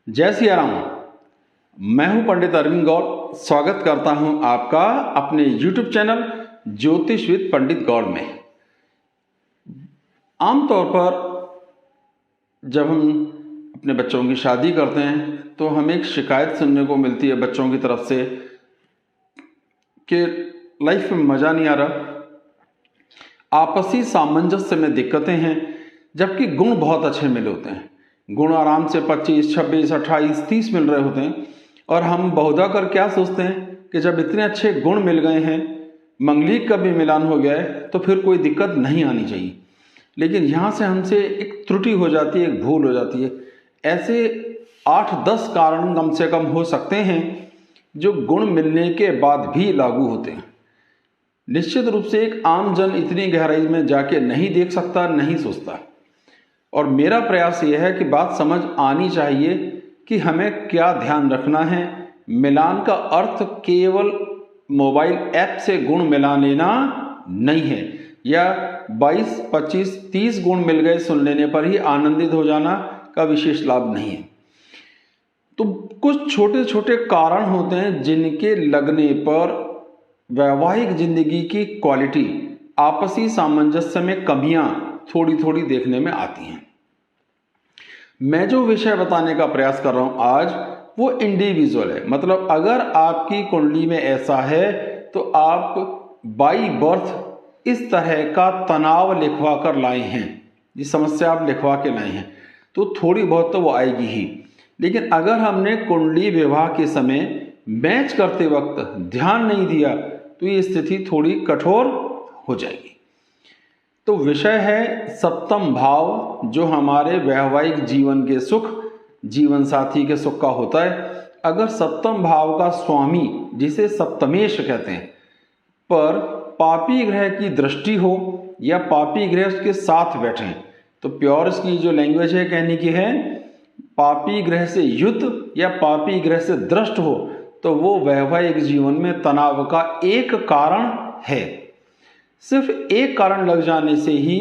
जय सिया राम। मैं हूं पंडित अरविंद गौड़। स्वागत करता हूं आपका अपने YouTube चैनल ज्योतिष विद पंडित गौड़ में। आमतौर पर जब हम अपने बच्चों की शादी करते हैं तो हमें एक शिकायत सुनने को मिलती है बच्चों की तरफ से कि लाइफ में मज़ा नहीं आ रहा, आपसी सामंजस्य में दिक्कतें हैं, जबकि गुण बहुत अच्छे मिले होते हैं। गुण आराम से 25, 26, 28, 30 मिल रहे होते हैं और हम बहुधा कर क्या सोचते हैं कि जब इतने अच्छे गुण मिल गए हैं, मंगलिक का भी मिलान हो गया है, तो फिर कोई दिक्कत नहीं आनी चाहिए। लेकिन यहाँ से हमसे एक त्रुटि हो जाती है, एक भूल हो जाती है। ऐसे 8-10 कारण कम से कम हो सकते हैं जो गुण मिलने के बाद भी लागू होते हैं। निश्चित रूप से एक आम जन इतनी गहराई में जाके नहीं देख सकता, नहीं सोचता। और मेरा प्रयास यह है कि बात समझ आनी चाहिए कि हमें क्या ध्यान रखना है। मिलान का अर्थ केवल मोबाइल ऐप से गुण मिला लेना नहीं है, या 22, 25, 30 गुण मिल गए सुन लेने पर ही आनंदित हो जाना का विशेष लाभ नहीं है। तो कुछ छोटे छोटे कारण होते हैं जिनके लगने पर वैवाहिक जिंदगी की क्वालिटी, आपसी सामंजस्य में कमियां थोड़ी थोड़ी देखने में आती हैं। मैं जो विषय बताने का प्रयास कर रहा हूं आज, वो इंडिविजुअल है। मतलब अगर आपकी कुंडली में ऐसा है तो आप बाई बर्थ इस तरह का तनाव लिखवा कर लाए हैं, ये समस्या आप लिखवा के लाए हैं, तो थोड़ी बहुत तो वो आएगी ही। लेकिन अगर हमने कुंडली विवाह के समय मैच करते वक्त ध्यान नहीं दिया तो ये स्थिति थोड़ी कठोर हो जाएगी। तो विषय है सप्तम भाव, जो हमारे वैवाहिक जीवन के सुख, जीवन साथी के सुख का होता है। अगर सप्तम भाव का स्वामी, जिसे सप्तमेश कहते हैं, पर पापी ग्रह की दृष्टि हो या पापी ग्रह उसके साथ बैठे, तो प्योर इसकी जो लैंग्वेज है कहने की है, पापी ग्रह से युत या पापी ग्रह से दृष्ट हो, तो वो वैवाहिक जीवन में तनाव का एक कारण है। सिर्फ एक कारण लग जाने से ही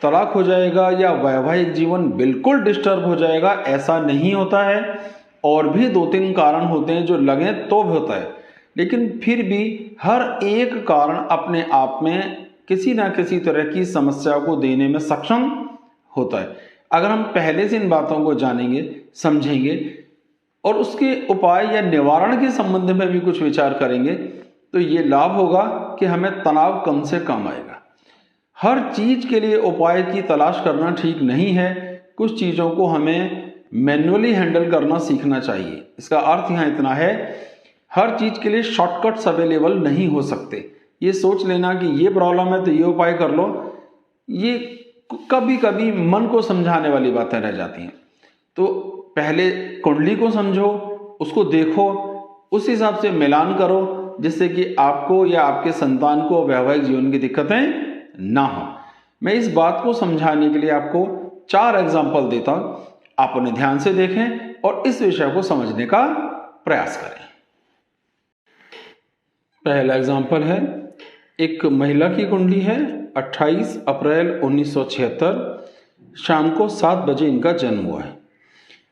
तलाक हो जाएगा या वैवाहिक जीवन बिल्कुल डिस्टर्ब हो जाएगा, ऐसा नहीं होता है। और भी 2-3 कारण होते हैं जो लगे तो भी होता है, लेकिन फिर भी हर एक कारण अपने आप में किसी ना किसी तरह की समस्या को देने में सक्षम होता है। अगर हम पहले से इन बातों को जानेंगे, समझेंगे और उसके उपाय या निवारण के संबंध में भी कुछ विचार करेंगे, तो ये लाभ होगा कि हमें तनाव कम से कम आएगा। हर चीज के लिए उपाय की तलाश करना ठीक नहीं है। कुछ चीज़ों को हमें मैन्युअली हैंडल करना सीखना चाहिए। इसका अर्थ यहाँ इतना है, हर चीज के लिए शॉर्टकट्स अवेलेबल नहीं हो सकते। ये सोच लेना कि ये प्रॉब्लम है तो ये उपाय कर लो, ये कभी कभी मन को समझाने वाली बातें रह जाती हैं। तो पहले कुंडली को समझो, उसको देखो, उस हिसाब से मिलान करो, जिससे कि आपको या आपके संतान को वैवाहिक जीवन की दिक्कतें ना हो। मैं इस बात को समझाने के लिए आपको 4 एग्जाम्पल देता हूं, आप उन्हें ध्यान से देखें और इस विषय को समझने का प्रयास करें। पहला एग्जाम्पल है, एक महिला की कुंडली है, 28 अप्रैल 1976 शाम को 7 बजे इनका जन्म हुआ है।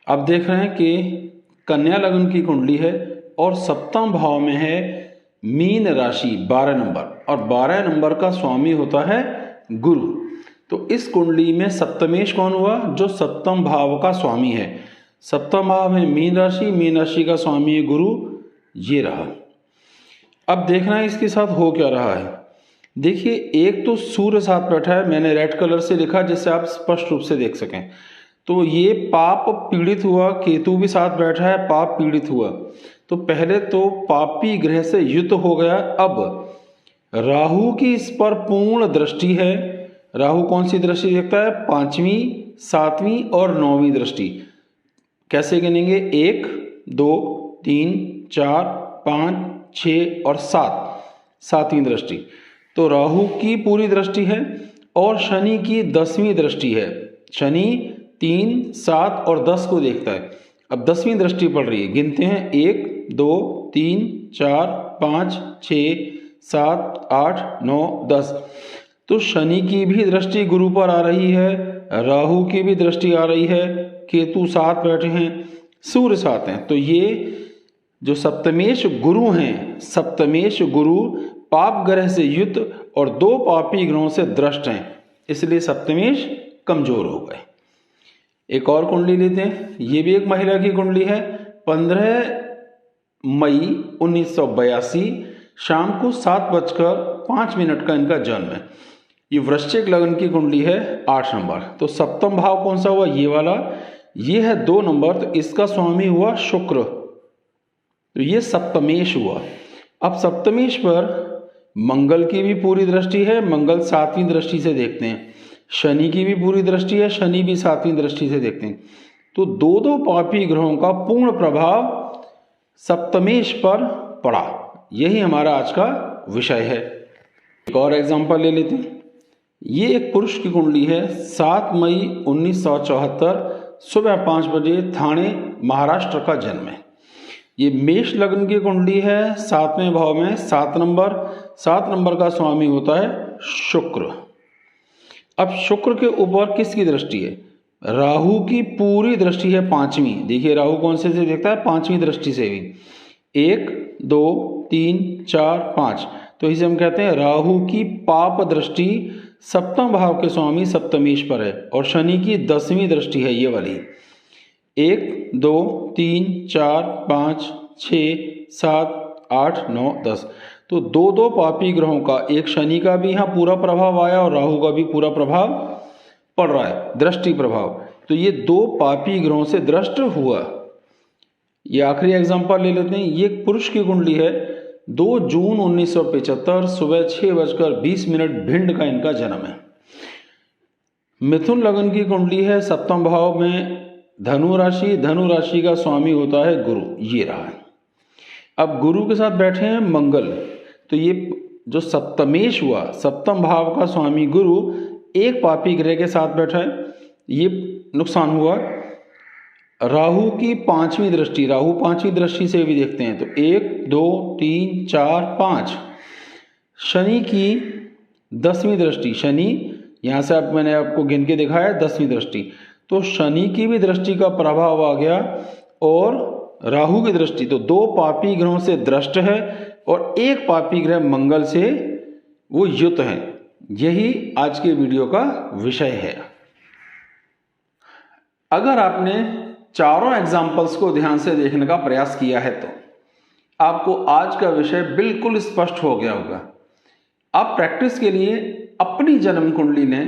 अब देख रहे हैं कि कन्या लग्न की कुंडली है और सप्तम भाव में है मीन राशि 12 नंबर, और 12 नंबर का स्वामी होता है गुरु। तो इस कुंडली में सप्तमेश कौन हुआ? जो सप्तम भाव का स्वामी है। सप्तम भाव में मीन राशि का स्वामी है गुरु, ये रहा। अब देखना है इसके साथ हो क्या रहा है। देखिए, एक तो सूर्य साथ बैठा है, मैंने रेड कलर से लिखा जिससे आप स्पष्ट रूप से देख सकें। तो ये पाप पीड़ित हुआ, केतु भी साथ बैठा है, पाप पीड़ित हुआ। तो पहले तो पापी ग्रह से युत हो गया। अब राहु की इस पर पूर्ण दृष्टि है। राहु कौन सी दृष्टि देखता है? 5वीं, 7वीं और 9वीं दृष्टि। कैसे गिनेंगे? 1, 2, 3, 4, 5, 6 और 7वीं दृष्टि। तो राहु की पूरी दृष्टि है और शनि की 10वीं दृष्टि है। शनि 3, 7 और 10 को देखता है। अब 10वीं दृष्टि पड़ रही है, गिनते हैं 1, 2, 3, 4, 5, 6, 7, 8, 9, 10। तो शनि की भी दृष्टि गुरु पर आ रही है, राहु की भी दृष्टि आ रही है, केतु साथ बैठे हैं, सूर्य साथ हैं। तो ये जो सप्तमेश गुरु हैं, सप्तमेश गुरु पाप ग्रह से युक्त और 2 पापी ग्रहों से द्रष्ट हैं, इसलिए सप्तमेश कमजोर हो गए। एक और कुंडली लेते हैं, ये भी एक महिला की कुंडली है। 15 मई 1982 शाम को 7:05 का इनका जन्म है। ये वृश्चिक लग्न की कुंडली है, 8 नंबर। तो सप्तम भाव कौन सा हुआ? ये वाला। ये है 2 नंबर, तो इसका स्वामी हुआ शुक्र, तो ये सप्तमेश हुआ। अब सप्तमेश पर मंगल की भी पूरी दृष्टि है, मंगल 7वीं दृष्टि से देखते हैं। शनि की भी पूरी दृष्टि है, शनि भी 7वीं दृष्टि से देखते हैं। तो 2 पापी ग्रहों का पूर्ण प्रभाव सप्तमेश पर पड़ा। यही हमारा आज का विषय है। एक और एग्जांपल ले लेते हैं। ये एक पुरुष की कुंडली है, 7 मई 1974 सुबह 5 बजे थाने महाराष्ट्र का जन्म है। ये मेष लग्न की कुंडली है, 7वें भाव में 7 नंबर। 7 नंबर का स्वामी होता है शुक्र। अब शुक्र के ऊपर किसकी दृष्टि है? राहु की पूरी दृष्टि है, 5वीं। देखिए राहु कौन से देखता है? 5वीं दृष्टि से भी। 1 2 3 4 5, तो इसे हम कहते हैं राहु की पाप दृष्टि सप्तम भाव के स्वामी सप्तमेश पर है। और शनि की 10वीं दृष्टि है, ये वाली। 1 2 3 4 5 6 7 8 9 10, तो 2 पापी ग्रहों का, एक शनि का भी यहाँ पूरा प्रभाव आया और राहु का भी पूरा प्रभाव पड़ रहा है, दृष्टि प्रभाव। तो ये 2 पापी ग्रहों से दृष्ट हुआ। ये आखिरी एग्जांपल ले लेते हैं। ये पुरुष की कुंडली है, 2 जून 1975 सुबह 6:20 भिंड का इनका जन्म है। मिथुन लग्न की कुंडली है, 7वें भाव में धनु राशि। धनु राशि का स्वामी होता है गुरु, ये रहा। अब गुरु के साथ बैठे हैं मंगल, तो ये जो सप्तमेश हुआ, सप्तम भाव का स्वामी गुरु एक पापी ग्रह के साथ बैठा है, ये नुकसान हुआ। राहु की 5वीं दृष्टि, राहु 5वीं दृष्टि से भी देखते हैं, तो 1 2 3 4 5। शनि की 10वीं दृष्टि, शनि यहाँ से अब मैंने आपको गिन के दिखाया 10वीं दृष्टि, तो शनि की भी दृष्टि का प्रभाव आ गया और राहु की दृष्टि। तो 2 पापी ग्रहों से दृष्ट है और एक पापी ग्रह मंगल से वो युत है। यही आज के वीडियो का विषय है। अगर आपने चारों एग्जाम्पल्स को ध्यान से देखने का प्रयास किया है तो आपको आज का विषय बिल्कुल स्पष्ट हो गया होगा। आप प्रैक्टिस के लिए अपनी जन्म कुंडली ने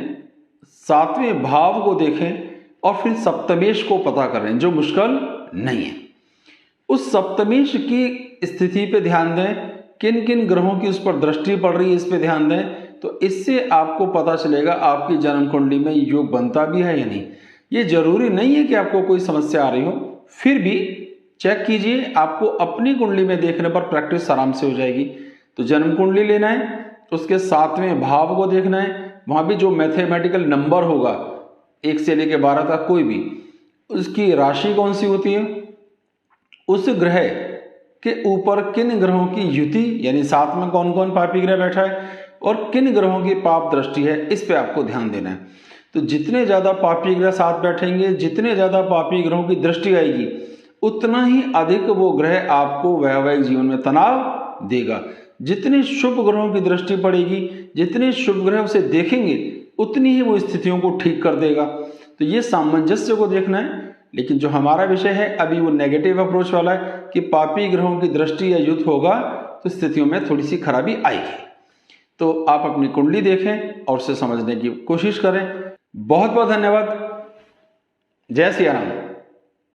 7वें भाव को देखें और फिर सप्तमेश को पता करें, जो मुश्किल नहीं है। उस सप्तमेश की स्थिति पे ध्यान दें, किन किन ग्रहों की उस पर दृष्टि पड़ रही है इस पे ध्यान दें, तो इससे आपको पता चलेगा आपकी जन्म कुंडली में योग बनता भी है या नहीं। ये जरूरी नहीं है कि आपको कोई समस्या आ रही हो, फिर भी चेक कीजिए, आपको अपनी कुंडली में देखने पर प्रैक्टिस आराम से हो जाएगी। तो जन्म कुंडली लेना है, उसके 7वें भाव को देखना है, वहां भी जो मैथमेटिकल नंबर होगा 1 से लेकर 12 तक कोई भी, उसकी राशि कौन सी होती है, उस ग्रह के ऊपर किन ग्रहों की युति, यानी 7 में कौन कौन पापी ग्रह बैठा है और किन ग्रहों की पाप दृष्टि है, इस पे आपको ध्यान देना है। तो जितने ज्यादा पापी ग्रह साथ बैठेंगे, जितने ज्यादा पापी ग्रहों की दृष्टि आएगी, उतना ही अधिक वो ग्रह आपको वैवाहिक जीवन में तनाव देगा। जितनी शुभ ग्रहों की दृष्टि पड़ेगी, जितने शुभ ग्रह उसे देखेंगे, उतनी ही वो स्थितियों को ठीक कर देगा। तो ये सामंजस्य को देखना है। लेकिन जो हमारा विषय है अभी वो नेगेटिव अप्रोच वाला है कि पापी ग्रहों की दृष्टि या युद्ध होगा तो स्थितियों में थोड़ी सी खराबी आएगी। तो आप अपनी कुंडली देखें और उसे समझने की कोशिश करें। बहुत बहुत धन्यवाद। जय सिया राम।